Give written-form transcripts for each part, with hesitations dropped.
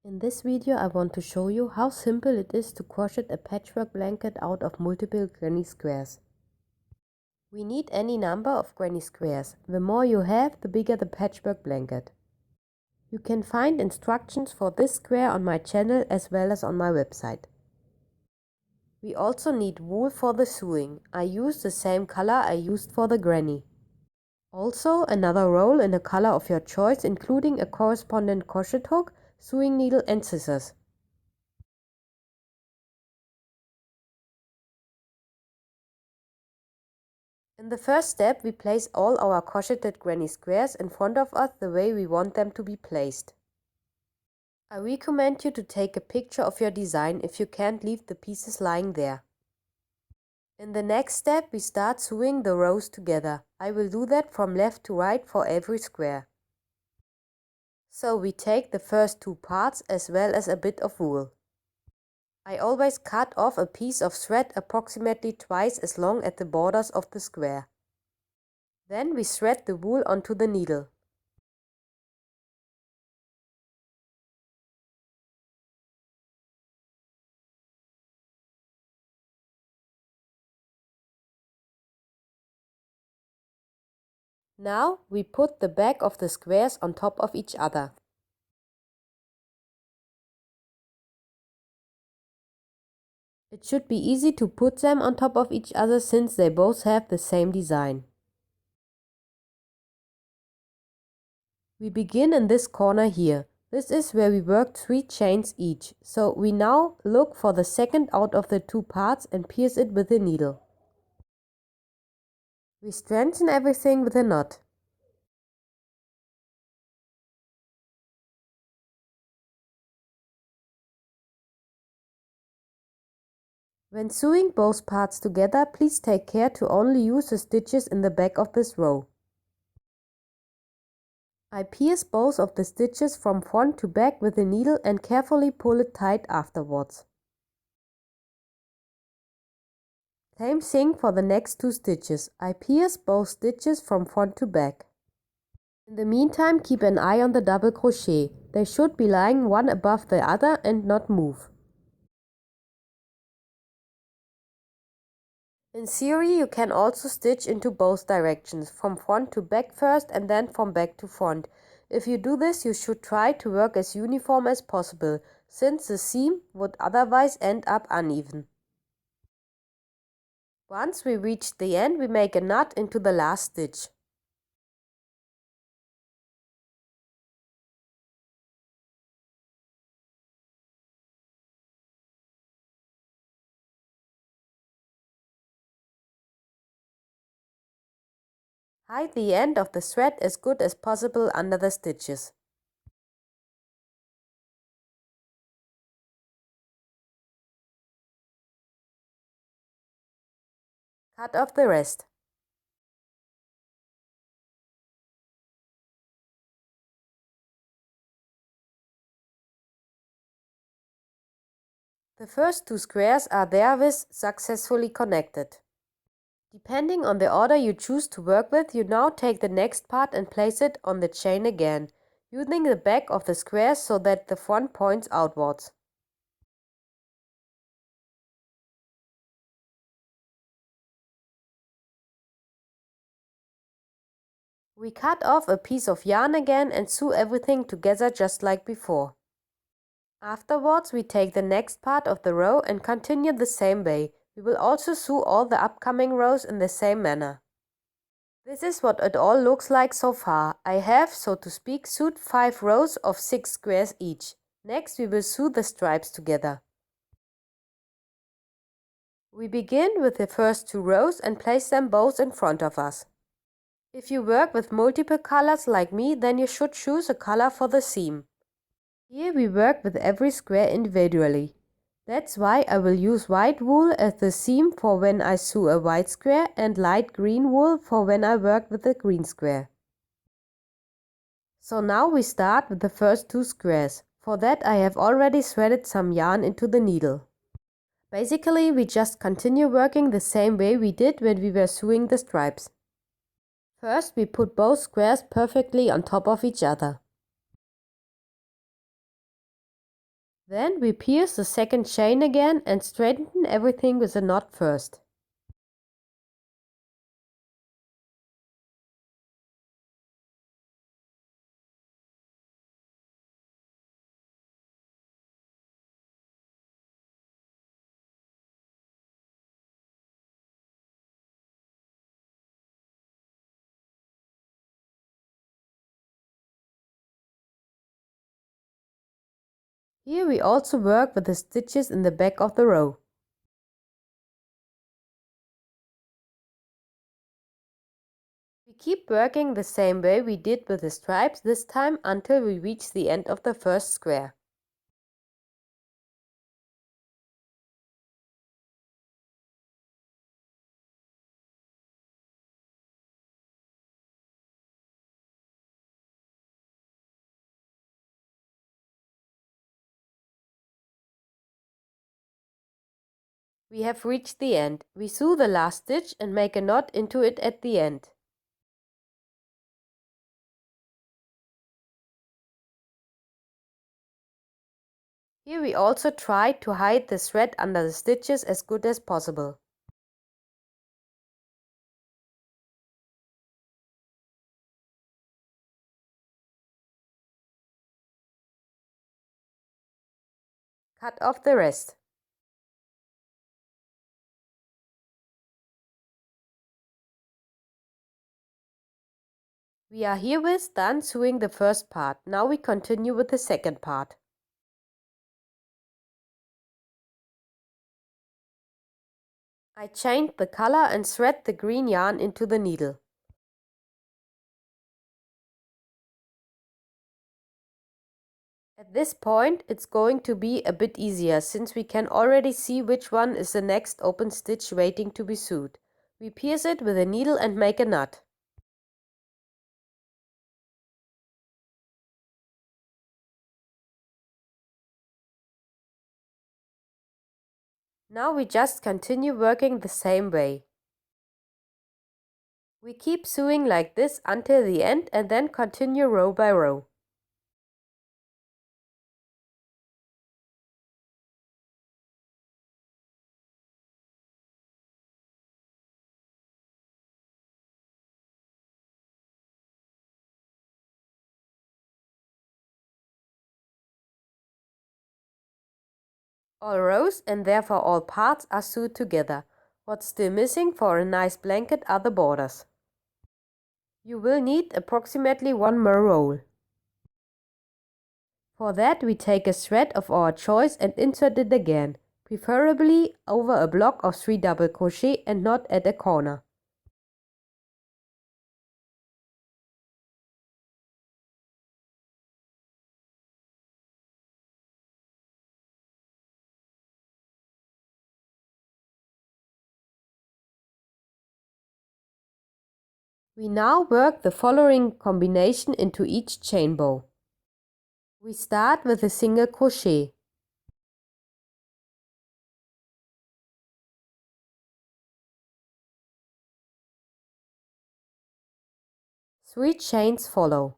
In this video I want to show you how simple it is to crochet a patchwork blanket out of multiple granny squares. We need any number of granny squares. The more you have, the bigger the patchwork blanket. You can find instructions for this square on my channel as well as on my website. We also need wool for the sewing. I used the same color I used for the granny. Also another roll in a color of your choice, including a corresponding crochet hook, sewing needle and scissors. In the first step, we place all our crocheted granny squares in front of us the way we want them to be placed. I recommend you to take a picture of your design if you can't leave the pieces lying there. In the next step, we start sewing the rows together. I will do that from left to right for every square. So we take the first two parts as well as a bit of wool. I always cut off a piece of thread approximately twice as long as the borders of the square. Then we thread the wool onto the needle. Now we put the back of the squares on top of each other. It should be easy to put them on top of each other since they both have the same design. We begin in this corner here. This is where we worked 3 chains each, so we now look for the second out of the two parts and pierce it with a needle. We strengthen everything with a knot. When sewing both parts together, please take care to only use the stitches in the back of this row. I pierce both of the stitches from front to back with a needle and carefully pull it tight afterwards. Same thing for the next 2 stitches. I pierce both stitches from front to back. In the meantime, keep an eye on the double crochet. They should be lying one above the other and not move. In theory, you can also stitch into both directions, from front to back first and then from back to front. If you do this, you should try to work as uniform as possible, since the seam would otherwise end up uneven. Once we reach the end, we make a knot into the last stitch. Hide the end of the thread as good as possible under the stitches. Cut off the rest. The first 2 squares are therewith successfully connected. Depending on the order you choose to work with, you now take the next part and place it on the chain again, using the back of the squares so that the front points outwards. We cut off a piece of yarn again and sew everything together just like before. Afterwards, we take the next part of the row and continue the same way. We will also sew all the upcoming rows in the same manner. This is what it all looks like so far. I have, so to speak, sewed 5 rows of 6 squares each. Next, we will sew the stripes together. We begin with the first 2 rows and place them both in front of us. If you work with multiple colors like me, then you should choose a color for the seam. Here we work with every square individually. That's why I will use white wool as the seam for when I sew a white square and light green wool for when I work with a green square. So now we start with the first 2 squares. For that I have already threaded some yarn into the needle. Basically, we just continue working the same way we did when we were sewing the stripes. First, we put both squares perfectly on top of each other. Then we pierce the second chain again and straighten everything with a knot first. Here we also work with the stitches in the back of the row. We keep working the same way we did with the stripes this time until we reach the end of the first square. We have reached the end. We sew the last stitch and make a knot into it at the end. Here we also try to hide the thread under the stitches as good as possible. Cut off the rest. We are herewith done sewing the first part. Now we continue with the second part. I changed the color and thread the green yarn into the needle. At this point it's going to be a bit easier since we can already see which one is the next open stitch waiting to be sewed. We pierce it with a needle and make a knot. Now we just continue working the same way. We keep sewing like this until the end and then continue row by row. All rows and therefore all parts are sewed together. What's still missing for a nice blanket are the borders. You will need approximately 1 more roll. For that we take a thread of our choice and insert it again, preferably over a block of 3 double crochet and not at a corner. We now work the following combination into each chain bow. We start with a single crochet. 3 chains follow.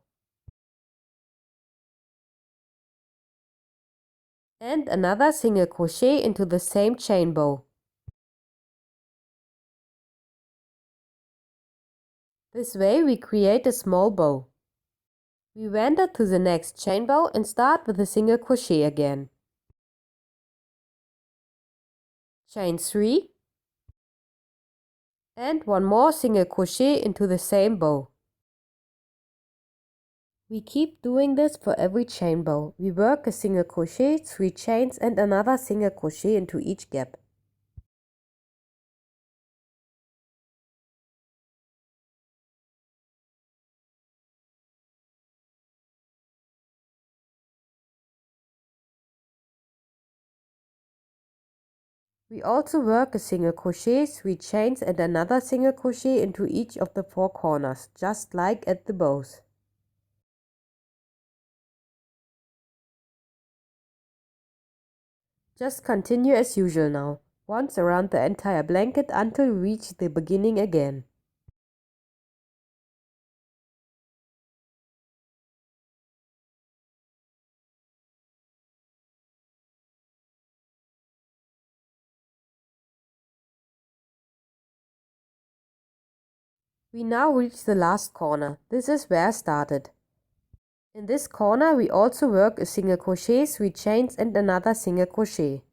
And another single crochet into the same chain bow. This way we create a small bow. We wander to the next chain bow and start with a single crochet again. Chain 3 and 1 more single crochet into the same bow. We keep doing this for every chain bow. We work a single crochet, 3 chains and another single crochet into each gap. We also work a single crochet, 3 chains and another single crochet into each of the 4 corners, just like at the bows. Just continue as usual now, once around the entire blanket until we reach the beginning again. We now reach the last corner. This is where I started. In this corner we also work a single crochet, 3 chains and another single crochet.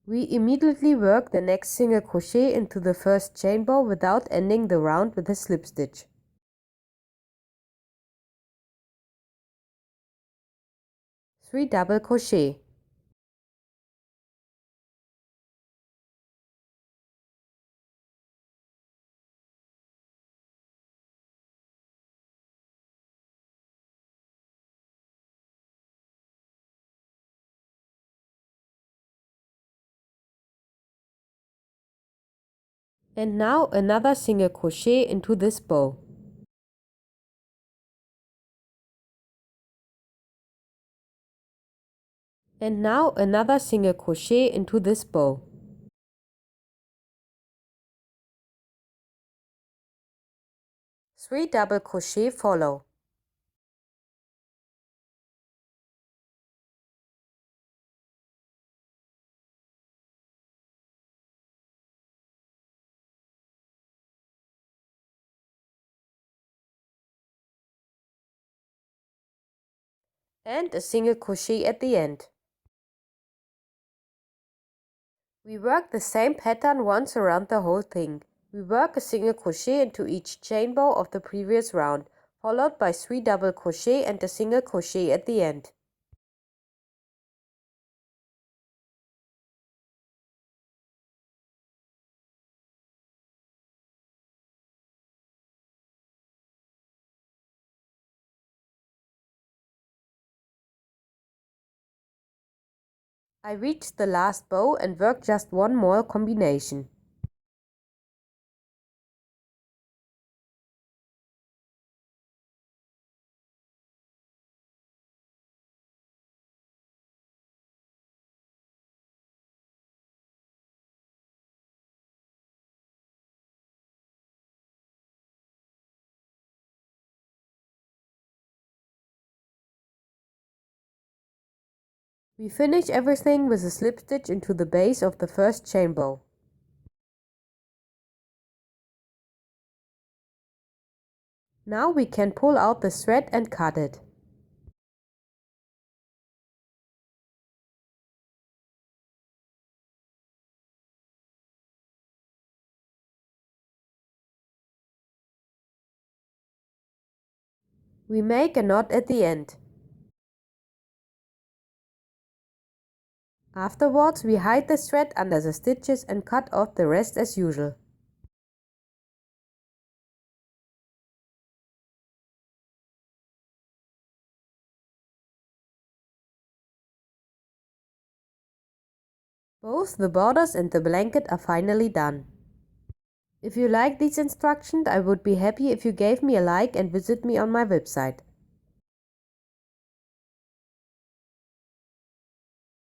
We immediately work the next single crochet into the first chain bow without ending the round with a slip stitch. Three double crochet. And now another single crochet into this bow. And now another single crochet into this bow. Three double crochet follow. And a single crochet at the end. We work the same pattern once around the whole thing. We work a single crochet into each chain bow of the previous round, followed by 3 double crochet and a single crochet at the end. I reached the last bow and worked just one more combination. We finish everything with a slip stitch into the base of the first chain bow. Now we can pull out the thread and cut it. We make a knot at the end. Afterwards, we hide the thread under the stitches and cut off the rest as usual. Both the borders and the blanket are finally done. If you like these instructions, I would be happy if you gave me a like and visit me on my website.